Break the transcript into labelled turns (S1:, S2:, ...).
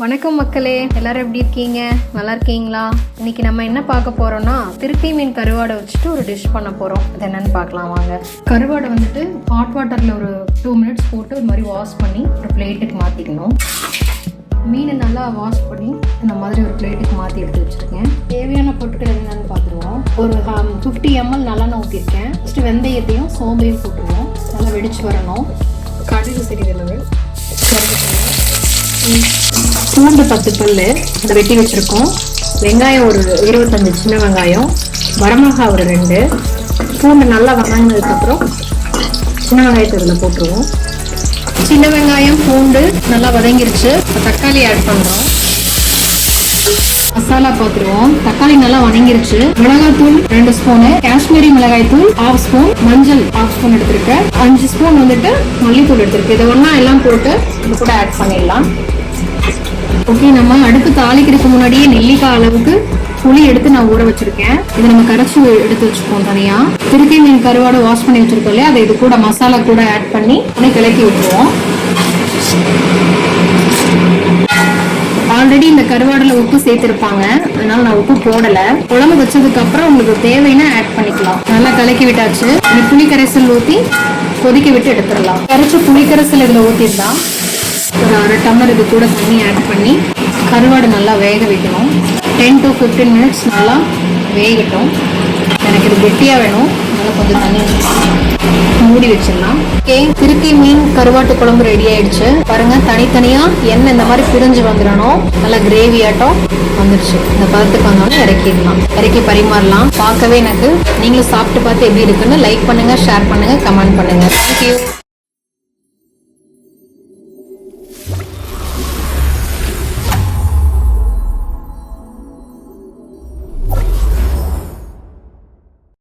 S1: வணக்கம் மக்களே, எல்லாரும் எப்படி இருக்கீங்க? நல்லா இருக்கீங்களா? இன்னைக்கு நம்ம என்ன பார்க்க போறோம்னா திருக்கை மீன் கருவாடை வச்சுட்டு ஒரு டிஷ் பண்ண போறோம். அது என்னன்னு பார்க்கலாம் வாங்க. கருவாடை வந்துட்டு ஹாட் வாட்டர்ல ஒரு 2 minutes போட்டு ஒரு மாதிரி வாஷ் பண்ணி ஒரு பிளேட்டுக்கு மாத்திக்கணும். மீனை நல்லா வாஷ் பண்ணி இந்த மாதிரி ஒரு பிளேட்டுக்கு மாற்றி எடுத்து வச்சுருக்கேன். தேவையான பொருட்கள் என்னென்னு பார்த்துருவோம். ஒரு 50 ml நல்லெண்ணெய் ஊற்றிருக்கேன். ஃபஸ்ட்டு வெந்தயத்தையும் சோம்பையும் போட்டுருவோம். நல்லா வெடிச்சு வரணும். கடுகு சிறிதளவு, பூண்டு 10 பல்லு அதை வெட்டி வச்சுருக்கோம். வெங்காயம் ஒரு 25 சின்ன வெங்காயம், வரமிளகாய் ஒரு 2. பூண்டு நல்லா வதங்கினதுக்கப்புறம் சின்ன வெங்காயத்தை இதில் போட்டுருவோம். சின்ன வெங்காயம் பூண்டு நல்லா வதங்கிருச்சு. தக்காளி ஆட் பண்ணுறோம். மசாலா பார்த்துருவோம். தக்காளி நல்லா வதங்கிருச்சு. மிளகாய்த்தூள் 2 ஸ்பூனு, காஷ்மீரி மிளகாய் தூள் 1/2 ஸ்பூன், மஞ்சள் 1/2 ஸ்பூன் எடுத்திருக்கேன். 5 ஸ்பூன் வந்துட்டு மல்லித்தூள் எடுத்திருக்கு. இதை ஒன்றா எல்லாம் போட்டு இது கூட ஆட் பண்ணிடலாம். ஓகே, நம்ம அடுப்பு தாளிக்கிறதுக்கு முன்னாடியே நெல்லிக்காய் அளவுக்கு புளி எடுத்து நான் ஊற வச்சிருக்கேன். இதை நம்ம கரைச்சி எடுத்து வச்சுப்போம் தனியா. திருக்கை மீன் கருவாடு வாஷ் பண்ணி வச்சிருக்கோம் இல்லையா, அதை இது கூட மசாலா கூட ஆட் பண்ணி கிளக்கி விட்டுருவோம். ஆல்ரெடி இந்த கருவாடுல உப்பு சேர்த்திருப்பாங்க, அதனால நான் உப்பு போடல. குழம்பு வச்சதுக்கு அப்புறம் உங்களுக்கு தேவைன்னா ஆட் பண்ணிக்கலாம். நல்லா கலக்கி விட்டாச்சு. இந்த புளி கரைசல் ஊற்றி கொதிக்க விட்டு எடுத்துடலாம். கரைச்ச புளி கரைசல் இதுல ஊற்றிடலாம். ஒரு 1/2 டம்ளர் இது கூட தண்ணி ஆட் பண்ணி கருவாடு நல்லா வேக வைக்கணும். 10 to 15 minutes நல்லா வேகட்டும். எனக்கு இது கெட்டியாக வேணும், அதனால் கொஞ்சம் தண்ணி மூடி வச்சிடலாம். ஓகே, திருக்கை மீன் கருவாட்டு குழம்பு ரெடி ஆயிடுச்சு. பாருங்க, தனித்தனியாக எண்ணெய் இந்த மாதிரி பிரிஞ்சு வந்துடணும். நல்லா கிரேவி ஆட்டம் வந்துடுச்சு. இந்த பதத்துக்கு வந்தாலும் இறக்கிடலாம். இறக்கி பரிமாறலாம். பார்க்கவே எனக்கு நீங்களும் சாப்பிட்டு பார்த்து எப்படி இருக்குன்னு லைக் பண்ணுங்க, ஷேர் பண்ணுங்க, கமெண்ட் பண்ணுங்க. தேங்க்யூ.